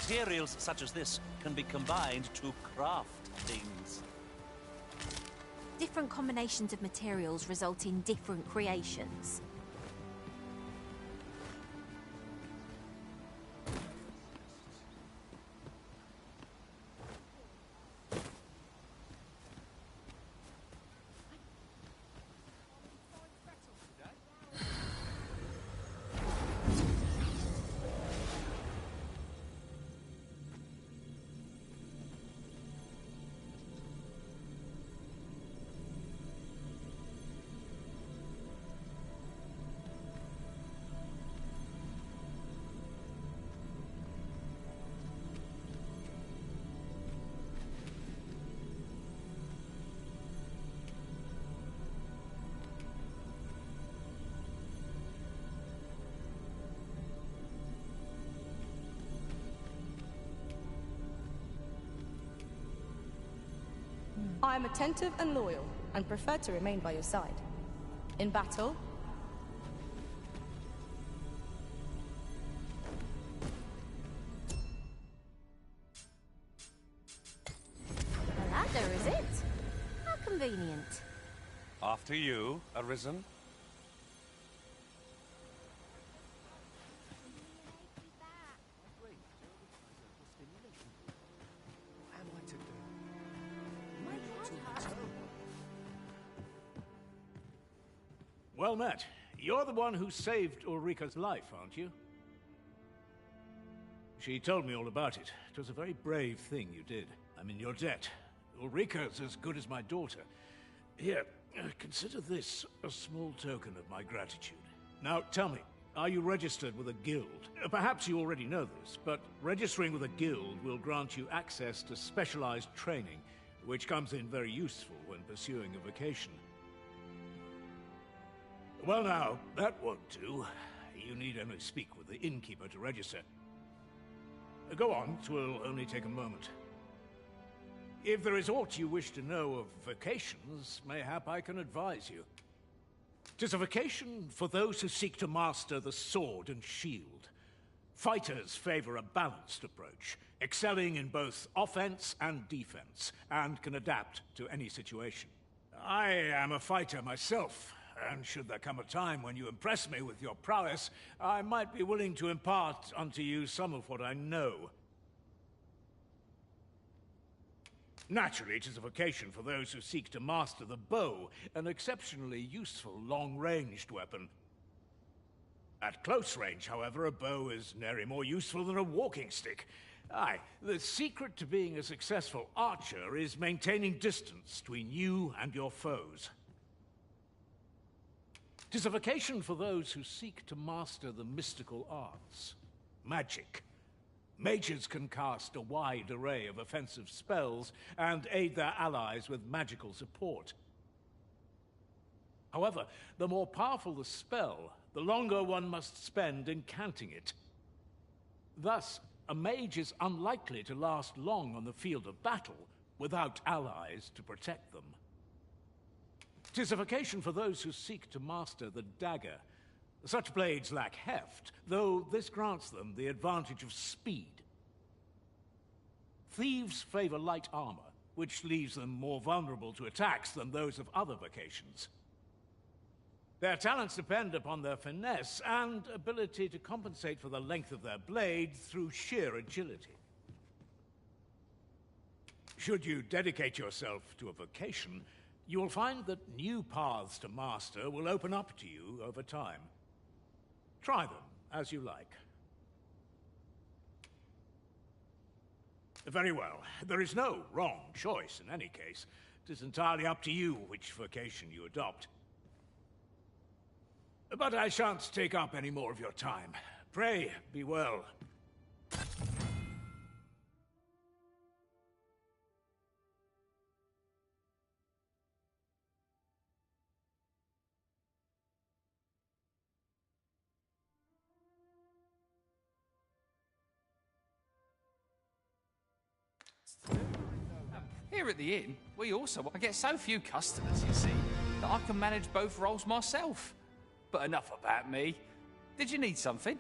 Materials such as this can be combined to craft things. Different combinations of materials result in different creations. I am attentive and loyal, and prefer to remain by your side. In battle, A ladder, is it? How convenient. After you, Arisen. Well met. You're the one who saved Ulrika's life, aren't you? She told me all about it. It was a very brave thing you did. I'm in your debt. Ulrika's as good as my daughter. Here, consider this a small token of my gratitude. Now, tell me, are you registered with a guild? Perhaps you already know this, but registering with a guild will grant you access to specialized training, which comes in very useful when pursuing a vocation. Well now, that won't do. You need only speak with the innkeeper to register. Go on, 'twill only take a moment. If there is aught you wish to know of vocations, mayhap I can advise you. 'Tis a vocation for those who seek to master the sword and shield. Fighters favor a balanced approach, excelling in both offense and defense, and can adapt to any situation. I am a fighter myself, and should there come a time when you impress me with your prowess, I might be willing to impart unto you some of what I know. Naturally, it is a vocation for those who seek to master the bow, an exceptionally useful long-ranged weapon. At close range, however, a bow is nary more useful than a walking stick. Aye, the secret to being a successful archer is maintaining distance between you and your foes. 'Tis a vocation for those who seek to master the mystical arts. Magic. Mages can cast a wide array of offensive spells and aid their allies with magical support. However, the more powerful the spell, the longer one must spend incanting it. Thus, a mage is unlikely to last long on the field of battle without allies to protect them. 'Tis a vocation for those who seek to master the dagger. Such blades lack heft, though this grants them the advantage of speed. Thieves favor light armor, which leaves them more vulnerable to attacks than those of other vocations. Their talents depend upon their finesse and ability to compensate for the length of their blade through sheer agility. Should you dedicate yourself to a vocation, you will find that new paths to master will open up to you over time. Try them as you like. Very well. There is no wrong choice in any case. It is entirely up to you which vocation you adopt. But I shan't take up any more of your time. Pray, be well. Here at the inn, I get so few customers, you see, that I can manage both roles myself. But enough about me. Did you need something?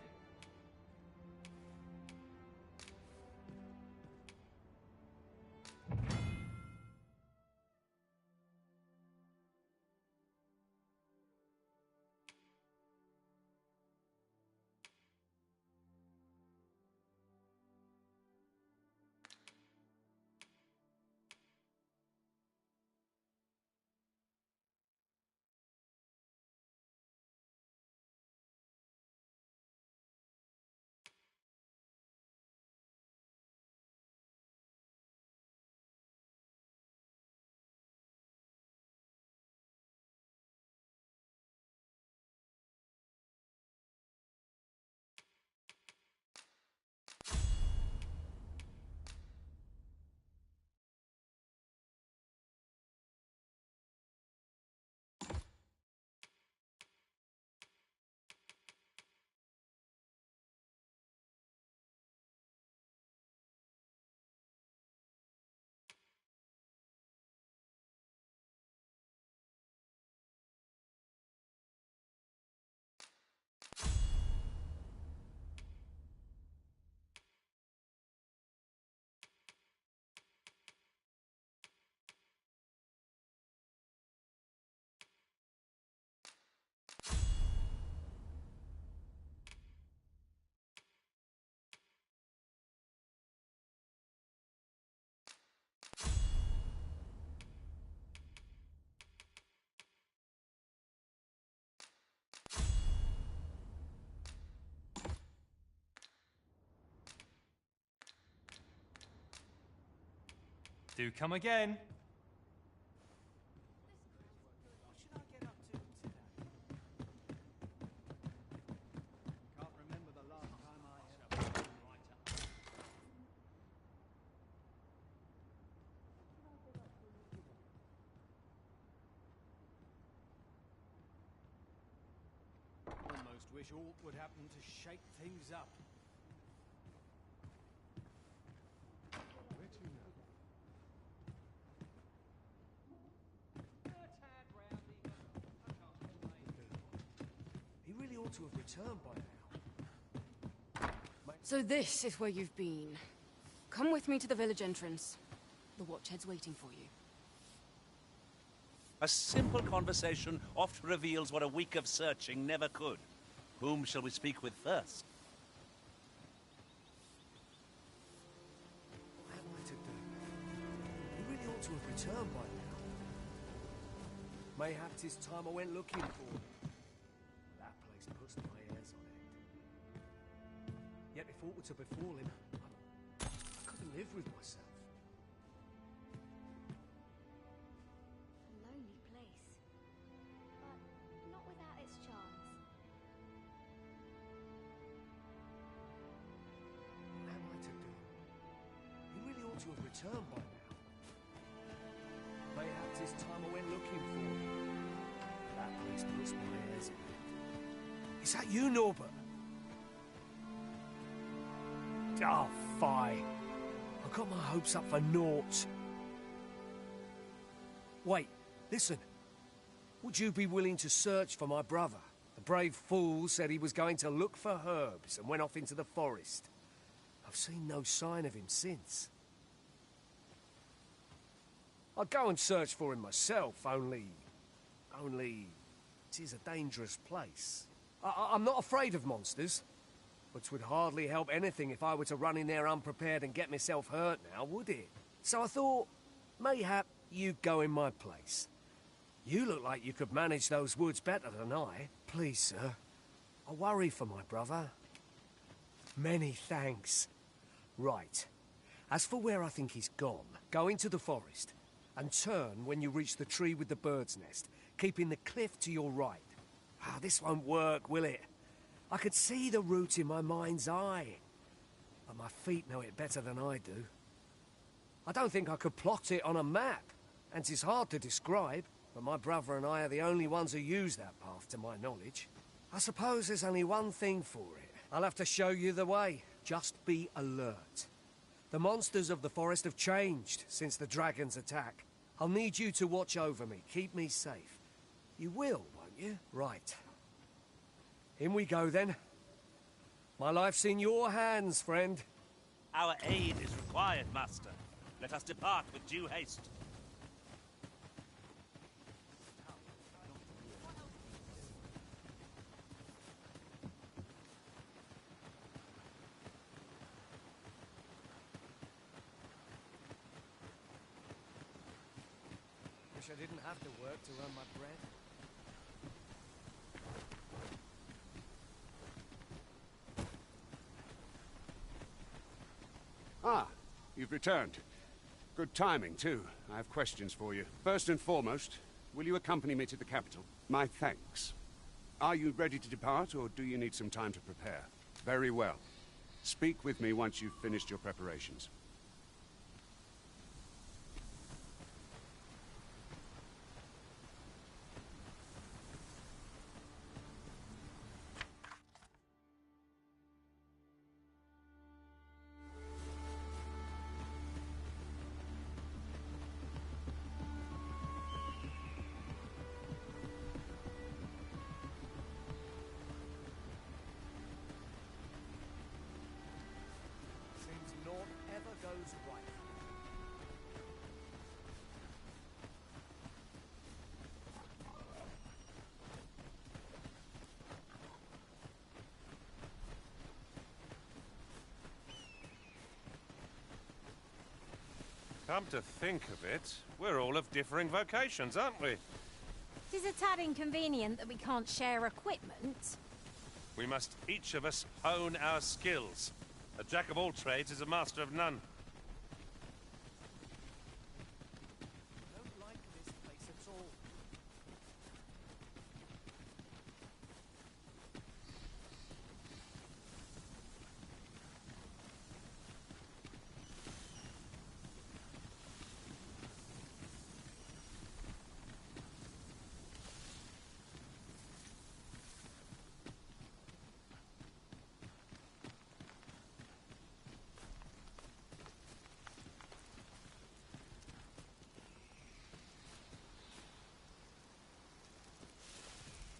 Do come again. Almost wish aught would happen to shake things up. Where to now? He really ought to have returned by now. So this is where you've been. Come with me to the village entrance. The Watchhead's waiting for you. A simple conversation oft reveals what a week of searching never could. Whom shall we speak with first? What am I to do? He really ought to have returned by now. Mayhap 'tis time I went looking for him. That place puts my hairs on end. Yet if aught were to befall him, I couldn't live with myself. A lonely place, but not without its charms. What am I to do? He really ought to have returned by now. Mayhap 'tis time I went looking for him. That place puts my hairs on end. Is that you, Norbert? Oh, fie. I got my hopes up for naught. Wait, listen. Would you be willing to search for my brother? The brave fool said he was going to look for herbs and went off into the forest. I've seen no sign of him since. I'd go and search for him myself, only... it is a dangerous place. I'm not afraid of monsters, but 'twould hardly help anything if I were to run in there unprepared and get myself hurt now, would it? So I thought, mayhap you'd go in my place. You look like you could manage those woods better than I. Please, sir, I worry for my brother. Many thanks. Right. As for where I think he's gone, go into the forest and turn when you reach the tree with the bird's nest, keeping the cliff to your right. Ah, this won't work, will it? I could see the route in my mind's eye, but my feet know it better than I do. I don't think I could plot it on a map, and 'tis hard to describe, but my brother and I are the only ones who use that path to my knowledge. I suppose there's only one thing for it. I'll have to show you the way. Just be alert. The monsters of the forest have changed since the dragon's attack. I'll need you to watch over me, keep me safe. You will, won't you? Right. In we go, then. My life's in your hands, friend. Our aid is required, Master. Let us depart with due haste. Wish I didn't have to work to earn my bread. Ah, you've returned. Good timing, too. I have questions for you. First and foremost, will you accompany me to the capital? My thanks. Are you ready to depart, or do you need some time to prepare? Very well. Speak with me once you've finished your preparations. Seems naught ever goes right. Come to think of it, we're all of differing vocations, aren't we? It is a tad inconvenient that we can't share equipment. We must each of us hone our skills. A jack of all trades is a master of none.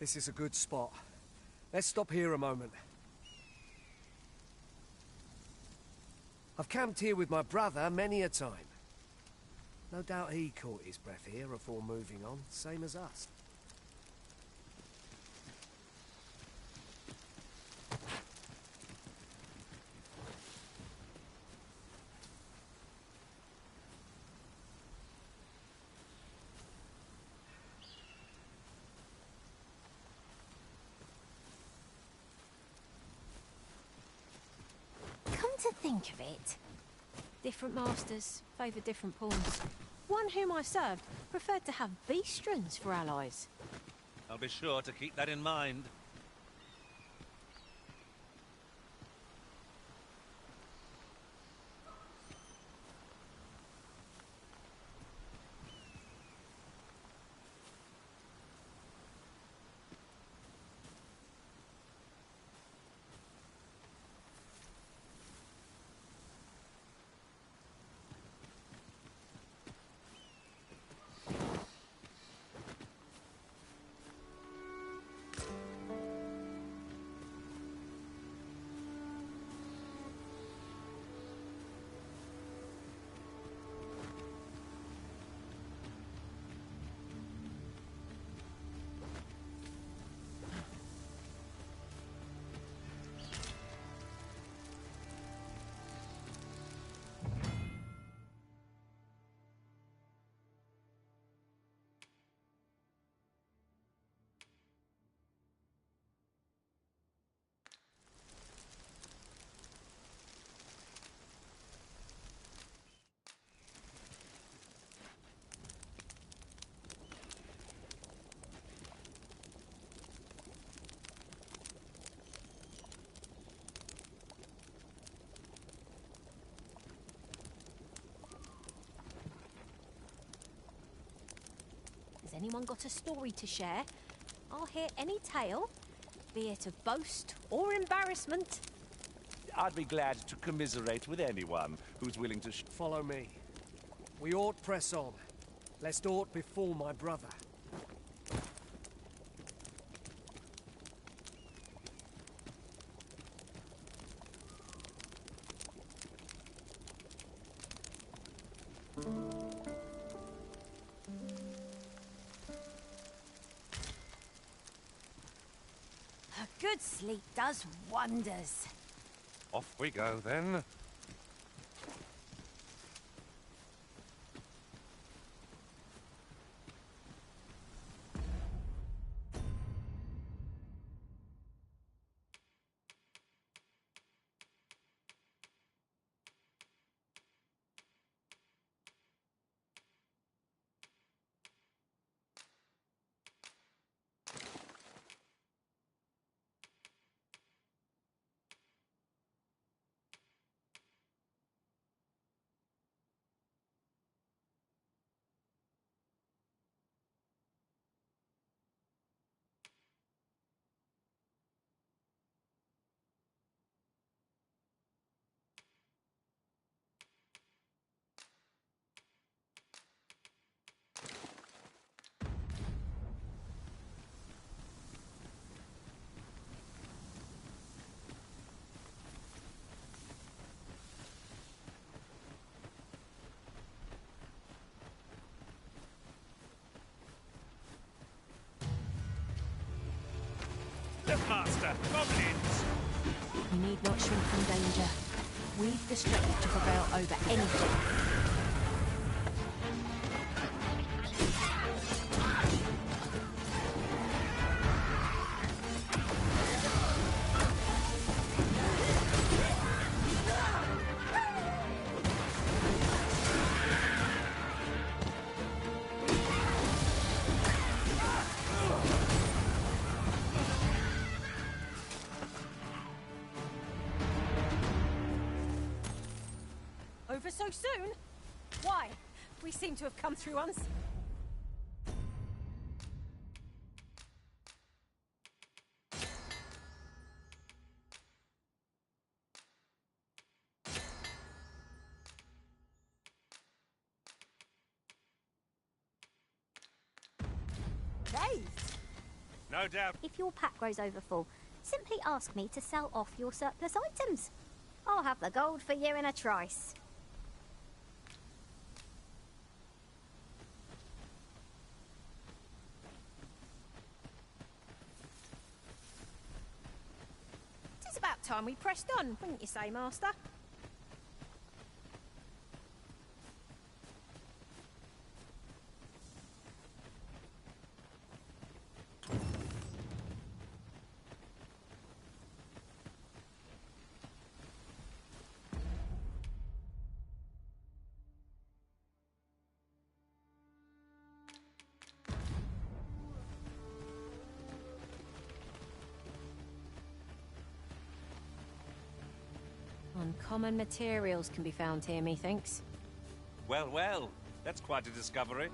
This is a good spot. Let's stop here a moment. I've camped here with my brother many a time. No doubt he caught his breath here before moving on, same as us. Come to think of it, different masters favour different pawns. One whom I served preferred to have beastrons for allies. I'll be sure to keep that in mind. Has anyone got a story to share? I'll hear any tale, be it of boast or embarrassment. I'd be glad to commiserate with anyone who's willing to Follow me. We ought press on, lest aught befall my brother. A good sleep does wonders. Off we go, then. The master! Goblins! You need not shrink from danger. We've the strength to prevail over anything. Over so soon? Why? We seem to have come through uns. Days? No doubt. If your pack grows overfull, simply ask me to sell off your surplus items. I'll have the gold for you in a trice. It's about time we pressed on, wouldn't you say, Master? Uncommon materials can be found here, methinks. Well, well, that's quite a discovery.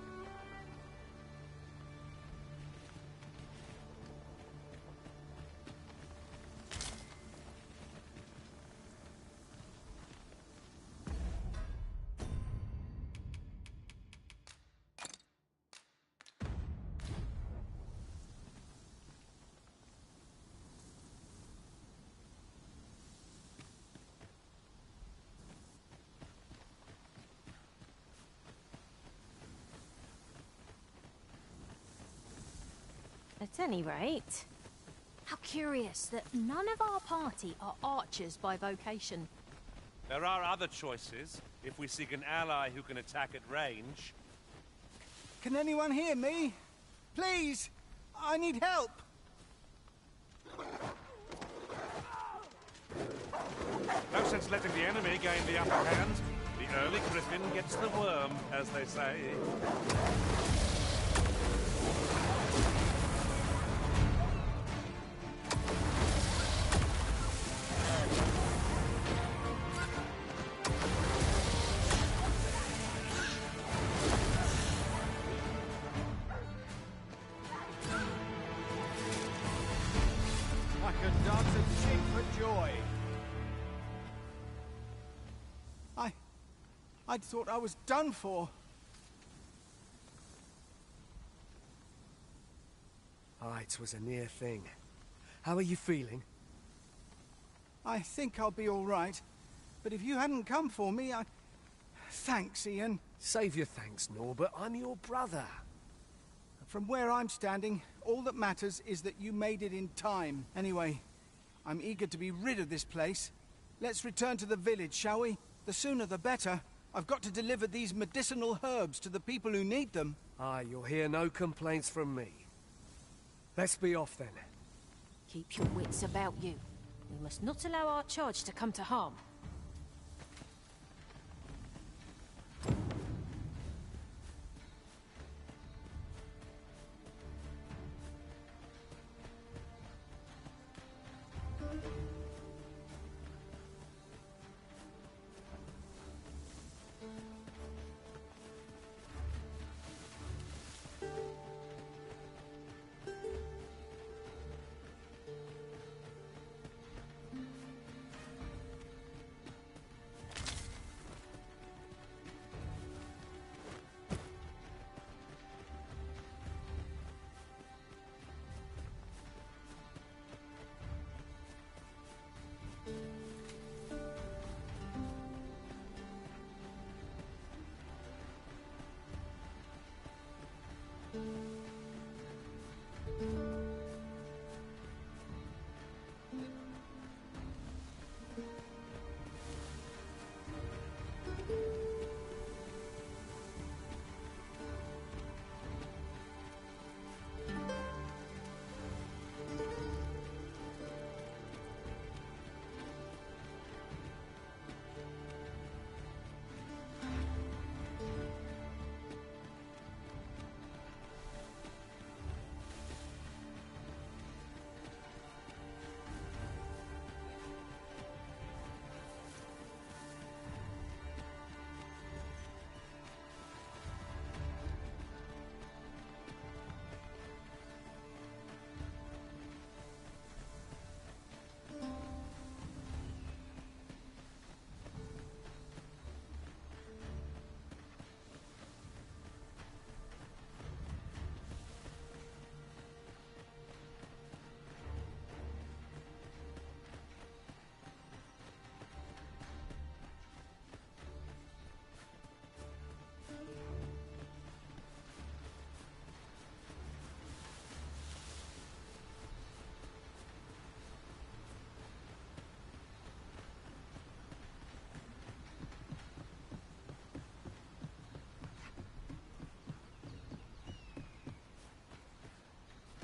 At any rate, how curious that none of our party are archers by vocation. There are other choices if we seek an ally who can attack at range. Can anyone hear me? Please! I need help! No sense letting the enemy gain the upper hand. The early griffin gets the worm, as they say. I could dance a jig for joy. I'd thought I was done for. Ah, it was a near thing. How are you feeling? I think I'll be all right. But if you hadn't come for me, I... Thanks, Ian. Save your thanks, Norbert. I'm your brother. From where I'm standing, all that matters is that you made it in time. Anyway, I'm eager to be rid of this place. Let's return to the village, shall we? The sooner the better. I've got to deliver these medicinal herbs to the people who need them. Ah, you'll hear no complaints from me. Let's be off then. Keep your wits about you. We must not allow our charge to come to harm.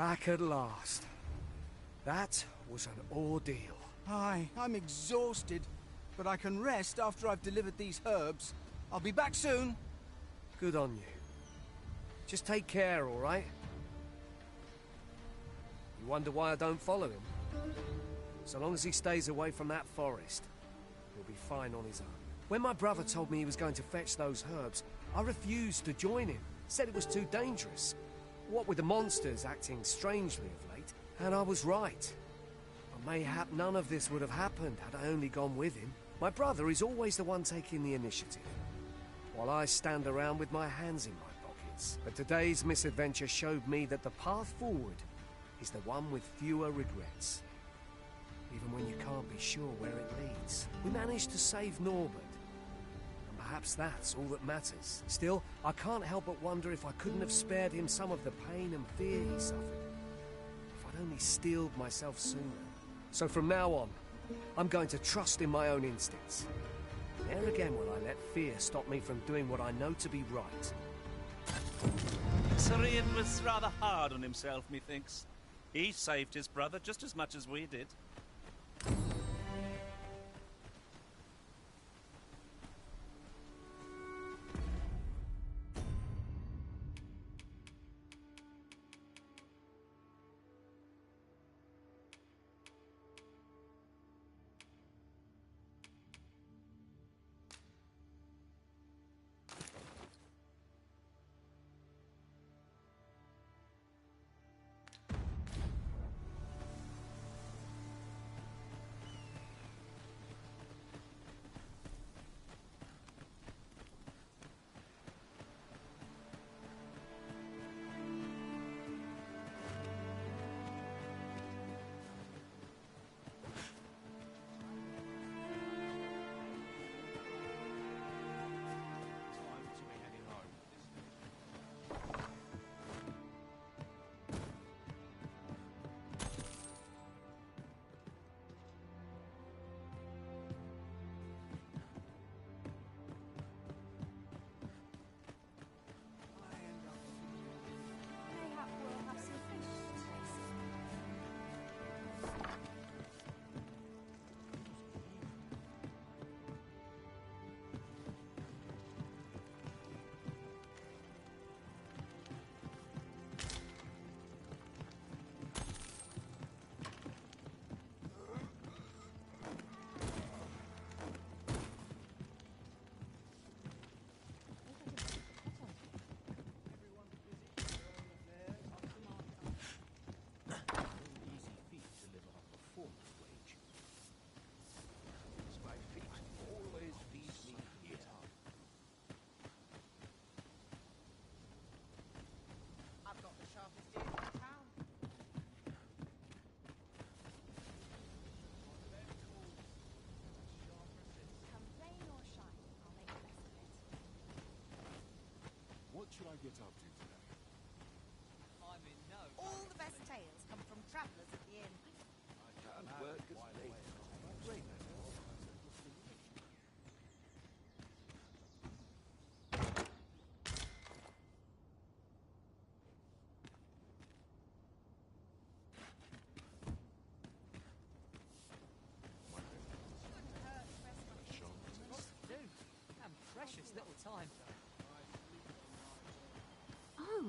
Back at last. That was an ordeal. Aye, I'm exhausted, but I can rest after I've delivered these herbs. I'll be back soon. Good on you. Just take care, all right? You wonder why I don't follow him? So long as he stays away from that forest, he'll be fine on his own. When my brother told me he was going to fetch those herbs, I refused to join him. Said it was too dangerous. What with the monsters acting strangely of late, and I was right. But mayhap none of this would have happened had I only gone with him. My brother is always the one taking the initiative, while I stand around with my hands in my pockets. But today's misadventure showed me that the path forward is the one with fewer regrets. Even when you can't be sure where it leads. We managed to save Norbert, and perhaps that's all that matters. Still, I can't help but wonder if I couldn't have spared him some of the pain and fear he suffered. If I'd only steeled myself sooner. So from now on, I'm going to trust in my own instincts. Never again will I let fear stop me from doing what I know to be right. Sir Ian was rather hard on himself, methinks. He saved his brother just as much as we did. What should I get up to today? I'm in no. All the best tales come from travellers at the inn. I can't work as late. Great. Precious little time. Oh,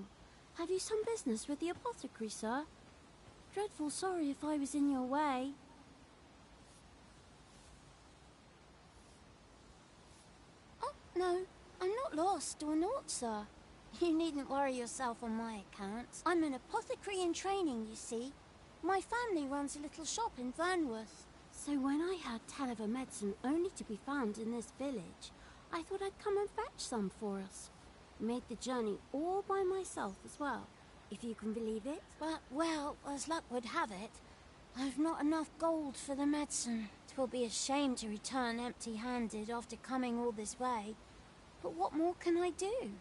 have you some business with the apothecary, sir? Dreadful sorry if I was in your way. Oh, no, I'm not lost or naught, sir. You needn't worry yourself on my account. I'm an apothecary in training, you see. My family runs a little shop in Vernworth. So when I heard tell of a medicine only to be found in this village, I thought I'd come and fetch some for us. Made the journey all by myself as well, if you can believe it. But, well, as luck would have it, I've not enough gold for the medicine. 'Twill be a shame to return empty-handed after coming all this way. But what more can I do?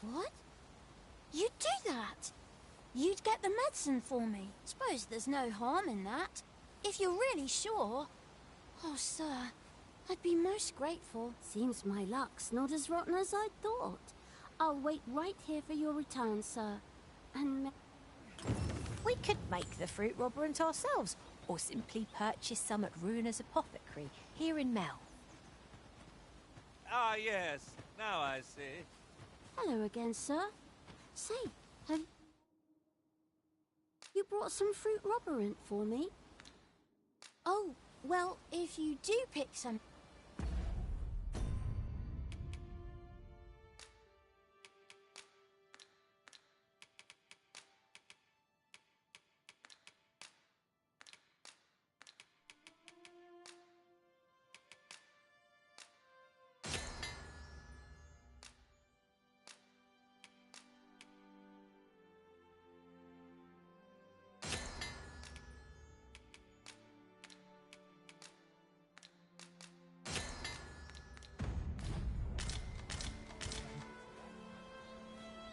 What? You'd do that? You'd get the medicine for me? Suppose there's no harm in that. If you're really sure. Oh, sir, I'd be most grateful. Seems my luck's not as rotten as I thought. I'll wait right here for your return, sir. And We could make the fruit robberant ourselves, or simply purchase some at Ruiner's Apothecary here in Mel. Ah, yes. Now I see. Hello again, sir. Say, have you brought some fruit robberant for me? Oh, well, if you do pick some...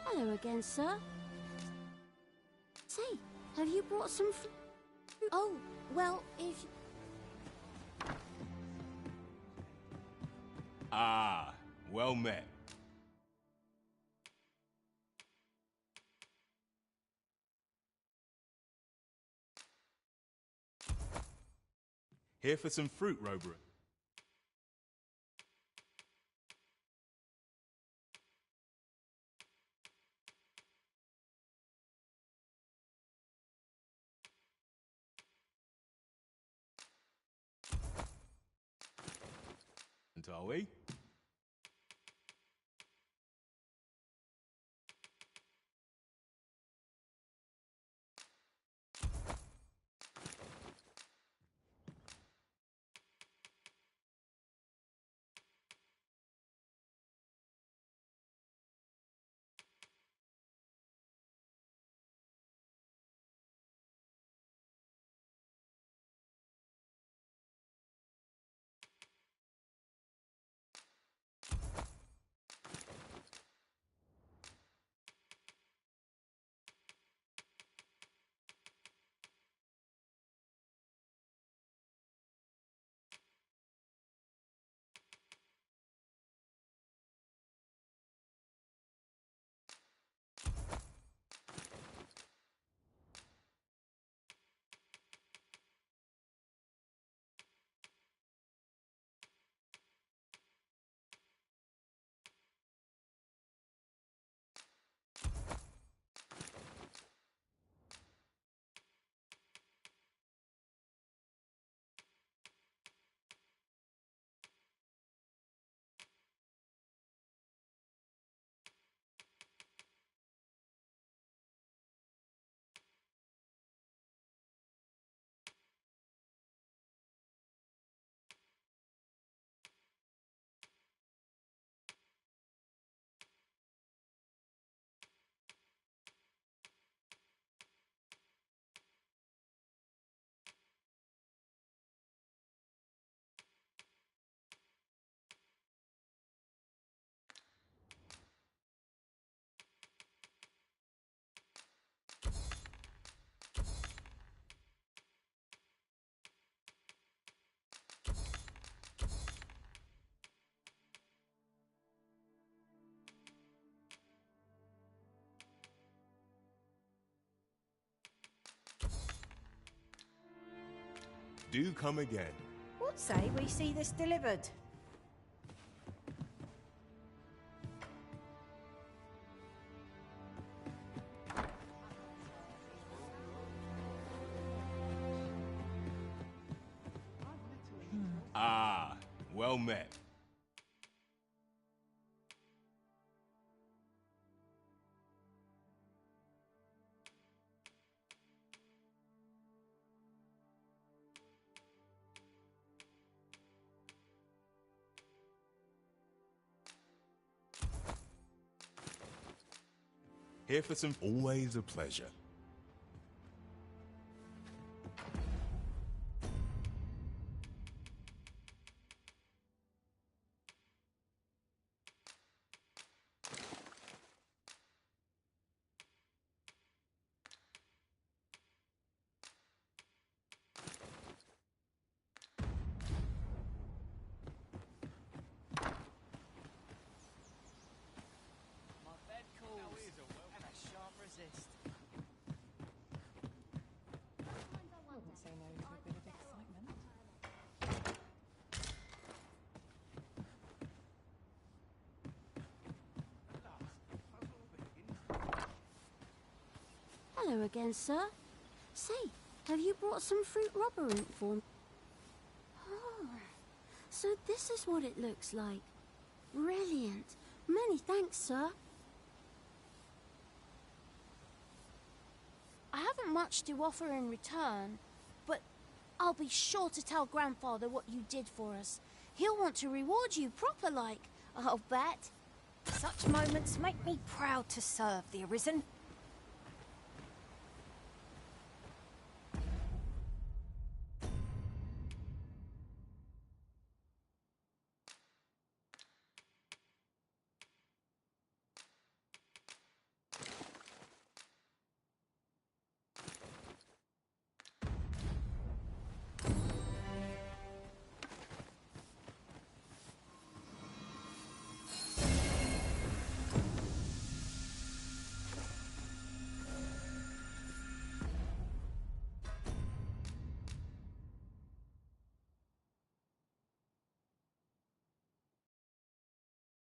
Hello again, sir. Say, have you brought some fruit? Oh, well, if... Ah, well met. Here for some fruit, Robert. And are we? Do come again. What say we see this delivered? Ah, well met. Here for some... Always a pleasure. Hello again, sir. Say, have you brought some fruit robber ink for me? Oh, so this is what it looks like. Brilliant. Many thanks, sir. I haven't much to offer in return, but I'll be sure to tell Grandfather what you did for us. He'll want to reward you proper like, I'll bet. Such moments make me proud to serve the Arisen.